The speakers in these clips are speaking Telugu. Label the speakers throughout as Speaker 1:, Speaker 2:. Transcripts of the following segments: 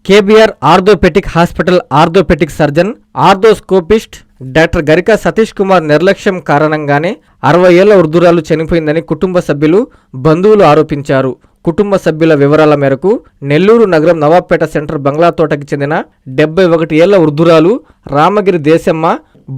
Speaker 1: KBR orthopaedic hospital orthopaedic surgeon, arthroscopist doctor Garika Satish Kumar నిర్లక్ష్యం కారణంగానే 60 ఏళ్ల వృద్ధురాలు చనిపోయిందని కుటుంబ సభ్యులు, బంధువులు ఆరోపించారు. కుటుంబ సభ్యుల వివరాల మేరకు నెల్లూరు నగరం నవాబ్పేట సెంటర్ బంగ్లాతోటకి చెందిన 71 ఏళ్ల వృద్ధురాలు రామగిరి దేశమ్మ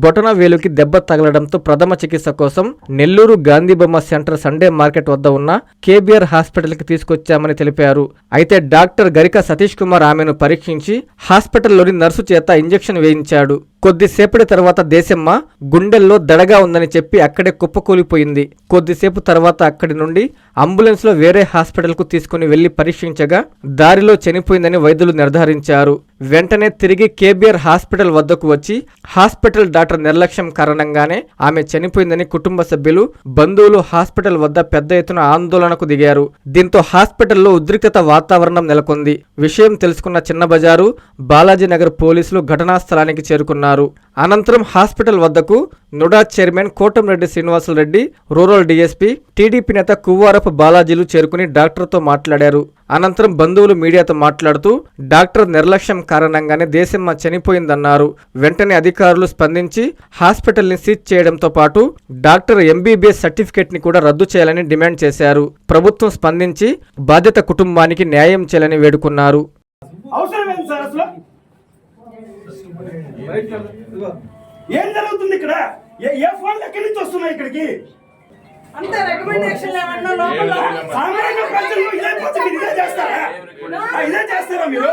Speaker 1: బొటన వేలుకి దెబ్బ తగలడంతో ప్రథమ చికిత్స కోసం Nellore Gandhibomma centre Sunday market వద్ద ఉన్న కేబీఆర్ హాస్పిటల్కి తీసుకొచ్చామని తెలిపారు. అయితే డాక్టర్ గరికా సతీష్ కుమార్ ఆమెను పరీక్షించి హాస్పిటల్లోని నర్సు చేత ఇంజెక్షన్ వేయించాడు. కొద్దిసేపటి తర్వాత దేశమ్మ గుండెల్లో దడగా ఉందని చెప్పి అక్కడే కుప్పకూలిపోయింది. కొద్దిసేపు తర్వాత అక్కడి నుండి అంబులెన్స్లో వేరే హాస్పిటల్కు తీసుకుని వెళ్లి పరీక్షించగా దారిలో చనిపోయిందని వైద్యులు నిర్ధారించారు. వెంటనే తిరిగి కేబీఆర్ హాస్పిటల్ వద్దకు వచ్చి హాస్పిటల్ డాక్టర్ నిర్లక్ష్యం కారణంగానే ఆమె చనిపోయిందని కుటుంబ సభ్యులు, బంధువులు హాస్పిటల్ వద్ద పెద్ద ఎత్తున ఆందోళనకు దిగారు. దీంతో హాస్పిటల్లో ఉద్రిక్తత వాతావరణం నెలకొంది. విషయం తెలుసుకున్న చిన్నబజారు, బాలాజీనగర్ పోలీసులు ఘటనా స్థలానికి చేరుకున్నారు. అనంతరం హాస్పిటల్ వద్దకు NUDA chairman Kotamreddy Srinivasulu Reddy, rural DSP, TDP నేత కువ్వారపు బాలాజీలు చేరుకుని డాక్టర్తో మాట్లాడారు. అనంతరం బంధువులు మీడియాతో మాట్లాడుతూ డాక్టర్ నిర్లక్ష్యం కారణంగానే దేశమ్మ చనిపోయిందన్నారు. వెంటనే అధికారులు స్పందించి హాస్పిటల్ని సీజ్ చేయడంతో పాటు డాక్టర్ ఎంబీబీఎస్ సర్టిఫికేట్ ని కూడా రద్దు చేయాలని డిమాండ్ చేశారు. ప్రభుత్వం స్పందించి బాధిత కుటుంబానికి న్యాయం చేయాలని వేడుకున్నారు.
Speaker 2: ఏం జరుగుతుంది ఇక్కడ? ఏ ఫోన్ ఎక్కడి నుంచి వస్తున్నాయి ఇక్కడికి?
Speaker 3: అంతే రికమెండేషన్ ఏమన్నా లోపల
Speaker 2: సామాన్య ప్రజలు ఇదే పోతే మీరు ఇదే చేస్తారా? ఇదే చేస్తారా మీరు?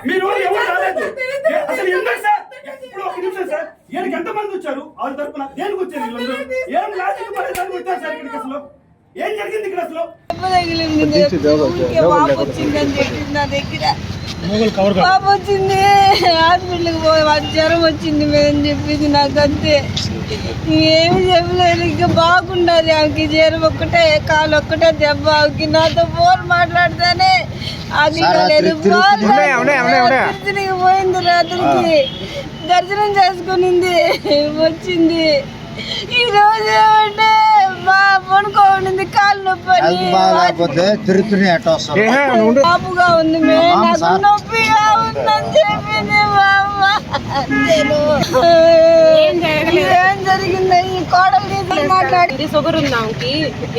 Speaker 2: మీరు ఎవరు రాలేదు అసలు ఎందుకు సార్? ఇప్పుడు ఒక నిమిషం సార్, ఏళ్ళకి ఎంతమంది వచ్చారు? వాళ్ళ తరపున దేనికి వచ్చారు? ఏం లాజిక్ పడేదానికి వచ్చారు సార్ ఇక్కడికి? అసలు ఏం జరిగింది ఇక్కడ? అసలు
Speaker 3: పాప వచ్చింది, హాస్పిటల్కి పోయి జ్వరం వచ్చింది అని చెప్పింది. నాకు అంతే, ఏమి చెప్పలేదు. ఇంకా బాగుండాలి ఆమెకి, జ్వరం ఒక్కటే, కాలు ఒక్కటే దెబ్బ. ఆమెకి నాతో ఫోన్ మాట్లాడితేనే అది కాలేదు. పోయింది, రాత్రికి దర్శనం చేసుకునింది, వచ్చింది. ఈ రోజు ఏమంటే పడుకోండి, కాలు నొప్పి బాబుగా ఉంది, నాకు నొప్పిగా ఉందని చెప్పింది మా అమ్మ. ఏం జరిగింది? ఈ కోడలు మాట్లాడి
Speaker 4: షుగర్ ఉంది ఆమెకి,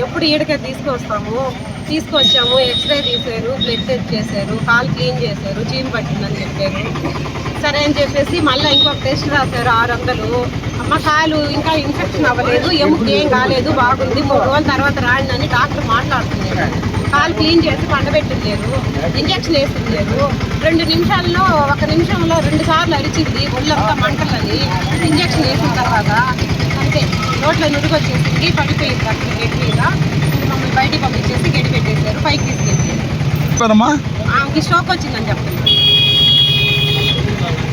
Speaker 4: ఎప్పుడు ఈడకే తీసుకొచ్చాము. ఎక్స్రే తీశారు, బ్లడ్ టెస్ట్ చేశారు, కాలు క్లీన్ చేశారు, చీమ్ పట్టిందని చెప్పారు. సరే అని చెప్పేసి మళ్ళీ ఇంకొక టెస్ట్ రాశారు 600. అమ్మ కాలు ఇంకా ఇన్ఫెక్షన్ అవ్వలేదు, ఎముకకి ఏం కాలేదు, బాగుంది, 3 రోజుల తర్వాత రాండి అని డాక్టర్ మాట్లాడుతున్నారు. కాలు క్లీన్ చేసి పండబెట్టించారు, ఇంజక్షన్ వేసించారు. 2 నిమిషాల్లో 1 నిమిషంలో 2 సార్లు అరిచింది, ఒళ్ళంతా మంటలని. ఇంజక్షన్ వేసిన తర్వాత అంతే నోట్లో నురుగు వచ్చేసింది, పడిపోయింది అక్కడ గెట్ మీద. మమ్మల్ని బయటికి పంపించేసి గడి పెట్టేశారు, పైకి తీసుకెళ్ళి. ఆమెకి స్ట్రోక్ వచ్చిందని చెప్తున్నారు.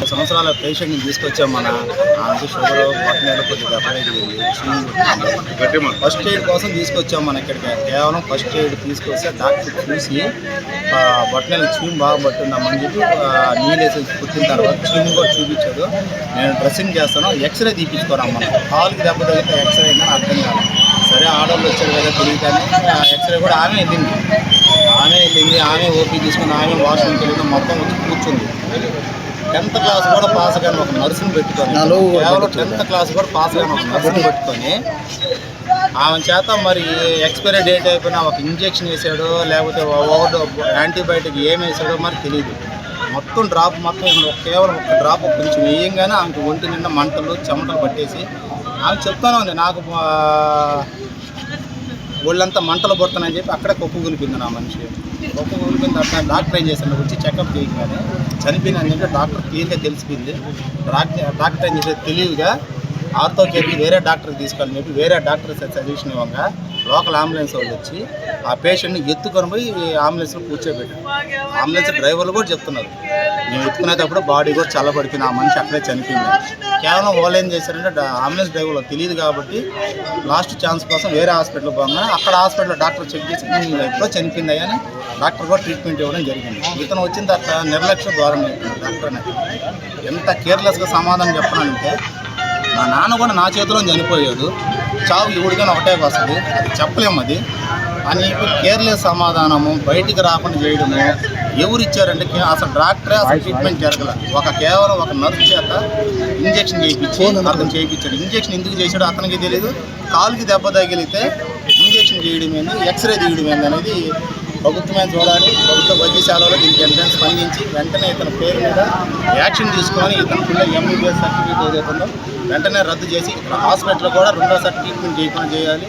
Speaker 5: సంవత్సరాల పేషెంట్ని తీసుకొచ్చాం. మన ఆమెకి షుగర్ బట్టనేలు కొద్దిగా ఫస్ట్ ఎయిడ్ కోసం తీసుకొచ్చాం. మన ఇక్కడికి కేవలం ఫస్ట్ ఎయిడ్ తీసుకొస్తే డాక్టర్ చూసి బట్టనేలు చీమ్ బాగా పట్టిందామని చెప్పి నీళ్ళేసి పుట్టిన తర్వాత చీమ్ కూడా చూపించాడు. నేను డ్రెస్సింగ్ చేస్తాను, ఎక్స్రే తీపించుకోరాం. మనం కాలుకి దెబ్బ తగిలితే ఎక్స్రే అయిందని అర్థం కాదు. సరే ఆడవాళ్ళు వచ్చారు కదా తెలియదు, ఎక్స్రే కూడా ఆమె వెళ్ళింది. ఆమె ఓపీ తీసుకుని ఆమె వాష్రూమ్కి వెళ్ళింది, మొత్తం వచ్చి కూర్చుంది. 10th క్లాస్ కూడా పాస్ కానీ ఒక నర్సును పెట్టుకొని, కేవలం 10th క్లాస్ కూడా పాస్ కానీ ఒక నర్సును పెట్టుకొని ఆమె చేత మరి ఎక్స్పైరీ డేట్ అయిపోయినా ఒక ఇంజెక్షన్ వేసాడో లేకపోతే యాంటీబయాటిక్ ఏం వేసాడో మరి తెలియదు. మొత్తం డ్రాప్ మొత్తం కేవలం ఒక డ్రాప్ కొంచెం వేయంగానే ఆమెకు ఒంటి నిండా మంటలు చెమటలు పట్టేసి ఆమె చెప్తానే ఉంది, నాకు ఒళ్ళంతా మంటలు పడుతున్నాయని చెప్పి అక్కడే కొప్పు కూలిపోయింది. నా మనిషి కొప్పు కూలిపోయిన తర్వాత డాక్టర్ ఏం చేశాను, వచ్చి చెకప్ చేయగానే చనిపోయిందని చెప్పి డాక్టర్ క్లియర్గా తెలిసిపోయింది. డాక్టర్ ఏం చేసేది తెలియదుగా ఆర్థో కేర్కి వేరే డాక్టర్కి తీసుకోవాలని చెప్పి వేరే డాక్టర్ సజెషన్ ఇవ్వగా లోకల్ అంబులెన్స్ వాళ్ళు వచ్చి ఆ పేషెంట్ని ఎత్తుకొని పోయి అంబులెన్స్లో కూర్చోబెట్టారు. అంబులెన్స్ డ్రైవర్లు కూడా చెప్తున్నారు మేము ఎత్తుకునేటప్పుడు బాడీ కూడా చల్లబడిపోయింది, ఆ మనిషి అక్కడే చనిపోయింది. కేవలం వాళ్ళు ఏం చేశారంటే అంబులెన్స్ డ్రైవర్లు తెలియదు కాబట్టి లాస్ట్ ఛాన్స్ కోసం వేరే హాస్పిటల్ పోగానే అక్కడ హాస్పిటల్లో డాక్టర్ చెక్ చేసి ఎప్పుడో చనిపోయింది అని డాక్టర్ కూడా ట్రీట్మెంట్ ఇవ్వడం జరిగింది. ఇతను వచ్చిన తర్వాత నిర్లక్ష్య ద్వారా డాక్టర్ అనేది ఎంత కేర్లెస్గా సమాధానం చెప్పాలంటే మా నాన్న కూడా నా చేతిలో చనిపోయాడు, చావు ఎవడికైనా ఒకటే వస్తుంది, అది చెప్పలేము అది అని కేర్లెస్ సమాధానము, బయటికి రాకుండా చేయడము. ఎవరు ఇచ్చారంటే అసలు డాక్టరే అసలు ట్రీట్మెంట్ జరగల, కేవలం ఒక నర్సు చేత ఇంజక్షన్ చేయించి అతను చేయించాడు. ఇంజక్షన్ ఎందుకు చేశాడో అతనికి తెలియదు. కాలుకి దెబ్బ తగిలితే ఇంజక్షన్ చేయడం ఏంది, ఎక్స్రే తీయడం ఏంది అనేది ప్రభుత్వమే చూడాలి. ప్రభుత్వ వైద్యశాలలో దీనికి వెంటనే స్పందించి వెంటనే ఇతని పేరు మీద యాక్షన్ తీసుకొని ఇతని పిల్లలు ఎంబీబీఎస్ సర్టిఫికేట్ ఏదైతుందో వెంటనే రద్దు చేసి ఇతర హాస్పిటల్లో కూడా రెండోసారి ట్రీట్మెంట్ చేయకుండా చేయాలి.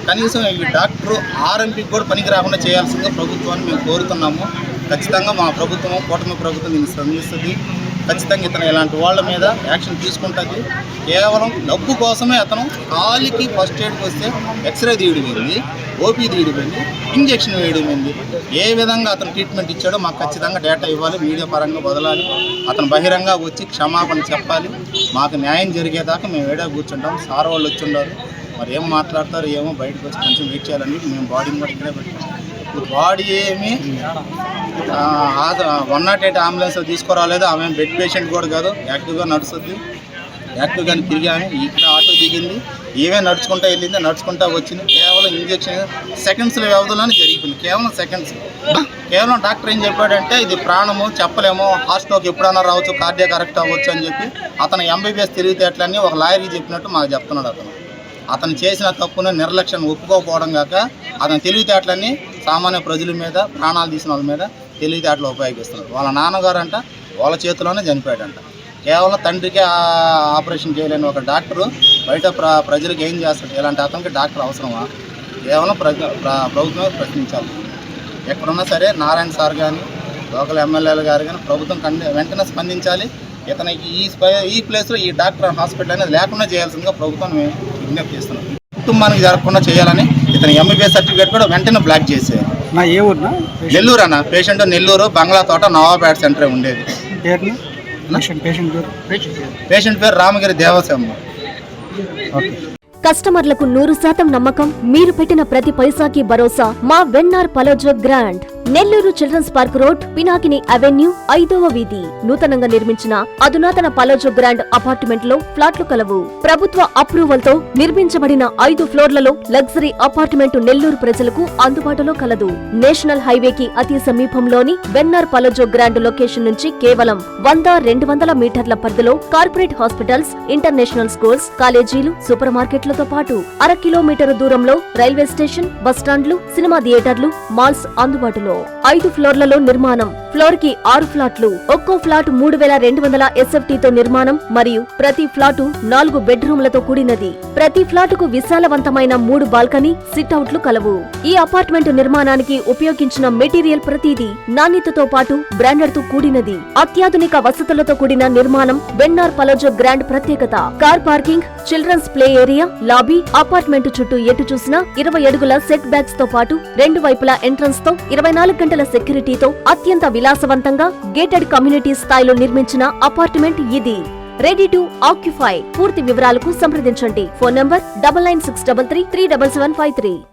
Speaker 5: కనీసం ఈ డాక్టరు ఆర్ఎంపీకి కూడా పనికి రాకుండా చేయాల్సిందిగా ప్రభుత్వాన్ని మేము కోరుతున్నాము. ఖచ్చితంగా మా ప్రభుత్వం, కూటమి ప్రభుత్వం దీన్ని స్పందిస్తుంది. ఖచ్చితంగా ఇతను ఇలాంటి వాళ్ళ మీద యాక్షన్ తీసుకుంటుంది. కేవలం డబ్బు కోసమే అతను కాలికి ఫస్ట్ ఎయిడ్కి వస్తే ఎక్స్రే తీయడమైంది, ఓపీ తీయడమైంది, ఇంజక్షన్ వేయడమైంది. ఏ విధంగా అతను ట్రీట్మెంట్ ఇచ్చాడో మాకు ఖచ్చితంగా డేటా ఇవ్వాలి, మీడియా పరంగా వదలాలి. అతను బహిరంగ వచ్చి క్షమాపణ చెప్పాలి. మాకు న్యాయం జరిగేదాకా మేము ఏడా కూర్చుంటాం. సార్ వాళ్ళు వచ్చి ఉన్నారు, మరి ఏం మాట్లాడతారు ఏమో, బయటకు వచ్చి కొంచెం వెయిట్ చేయాలని మేము బాడీని కూడా ఇక్కడే పెట్టాం. ఇప్పుడు బాడీ ఏమి 108 అంబులెన్స్ తీసుకురాలేదు. ఆమె బెడ్ పేషెంట్ కూడా కాదు, యాక్టివ్గా నడుస్తుంది, యాక్టివ్గానే తిరిగాము. ఇక్కడ ఆటో దిగింది, ఏమే నడుచుకుంటా వెళ్ళింది, నడుచుకుంటా వచ్చింది. కేవలం ఇంజక్షన్ సెకండ్స్ల వ్యవధిలోనే జరిగిపోయింది, కేవలం సెకండ్స్. కేవలం డాక్టర్ ఏం చెప్పాడంటే ఇది ప్రాణము చెప్పలేము, హార్ట్ స్ట్రోక్ ఎప్పుడైనా రావచ్చు, కార్డియాక్ అరెస్ట్ అవ్వచ్చు అని చెప్పి అతను ఎంబీబీఎస్ తెలివితేటలన్నీ ఒక లాయర్కి చెప్పినట్టు మాకు చెప్తున్నాడు. అతను చేసిన తప్పును నిర్లక్ష్యం ఒప్పుకోకపోవడం కాక అతని తెలివితేటలన్నీ సామాన్య ప్రజల మీద, ప్రాణాలు తీసిన వాళ్ళ మీద తెలివితేటలు ఉపయోగిస్తున్నారు. వాళ్ళ నాన్నగారు అంట వాళ్ళ చేతిలోనే చనిపోయాడంట. కేవలం తండ్రికి ఆపరేషన్ చేయలేని ఒక డాక్టరు బయట ప్రజలకు ఏం చేస్తాడు? ఇలాంటి అతనికి డాక్టర్ అవసరమా? కేవలం ప్రభుత్వమే ప్రశ్నించాలి. ఎక్కడున్నా సరే నారాయణ సార్ కానీ, లోకల్ ఎమ్మెల్యేలు గారు కానీ ప్రభుత్వం వెంటనే స్పందించాలి. ఇతనికి ఈ ప్లేస్లో ఈ డాక్టర్ హాస్పిటల్ అనేది లేకుండా చేయాల్సిందిగా ప్రభుత్వం మేము విజ్ఞప్తి చేస్తున్నాం. కుటుంబానికి జరగకుండా చేయాలని ఇతని ఎంబీబీఎస్ సర్టిఫికేట్ కూడా వెంటనే బ్లాక్ చేసేది.
Speaker 2: ఏ ఊరు?
Speaker 5: నెల్లూరు అన్న. పేషెంట్ నెల్లూరు, బంగ్లా తోట, నవాబేట సెంటర్ ఉండేది. పేషెంట్ పేరు రామగిరి దేవసేమ్మ.
Speaker 6: కస్టమర్లకు 100% నమ్మకం, మీరు పెట్టిన ప్రతి పైసాకి భరోసా మా VNR పలోజో grand. Nellore children's park road, Pinakini avenue, 5వ వీధి. నూతనంగా నిర్మించిన అధునాతన పలోజో గ్రాండ్ అపార్ట్మెంట్ లో ఫ్లాట్లు కలవు. ప్రభుత్వ అప్రూవల్ తో నిర్మించబడిన 5 ఫ్లోర్లలో లగ్జరీ అపార్ట్మెంట్ నెల్లూరు ప్రజలకు అందుబాటులో కలదు. నేషనల్ హైవేకి అతి సమీపంలోని వెన్నార్ పలోజో గ్రాండ్ లొకేషన్ నుంచి కేవలం 100-200 మీటర్ల పరిధిలో కార్పొరేట్ హాస్పిటల్స్, ఇంటర్నేషనల్ స్కూల్స్, కాలేజీలు, సూపర్ మార్కెట్లతో పాటు 1/2 కిలోమీటర్ దూరంలో రైల్వే స్టేషన్, బస్టాండ్లు, సినిమా థియేటర్లు, మాల్స్ అందుబాటులో. 5 ఫ్లోర్లలో నిర్మాణం. ఫ్లోర్ కి 6 ఫ్లాట్లు. ఒక్కో ఫ్లాట్ 3200 SFT తో నిర్మాణం మరియు ప్రతి ఫ్లాటు 4 బెడ్రూమ్లతో కూడినది. ప్రతి ఫ్లాటుకు విశాలవంతమైన 3 బాల్కనీ, సిట్అవుట్లు కలవు. ఈ అపార్ట్మెంట్ నిర్మాణానికి ఉపయోగించిన మెటీరియల్ ప్రతిదీ నాణ్యతతో పాటు బ్రాండెడ్ తో కూడినది. అత్యాధునిక వసతులతో కూడిన నిర్మాణం వెన్నార్ పలోజో గ్రాండ్ ప్రత్యేకత. Car parking, children's play area, lobby, apartment చుట్టూ ఎటు చూసినా 20 అడుగుల సెట్ బ్యాక్స్ తో పాటు 2 వైపులా ఎంట్రన్స్ తో 24 గంటల సెక్యూరిటీతో అత్యంత విలాసవంతంగా గేటెడ్ కమ్యూనిటీ స్థాయిలో నిర్మించిన అపార్ట్మెంట్ ఇది. Ready to occupy. పూర్తి వివరాలకు సంప్రదించండి. Phone number 9963337753.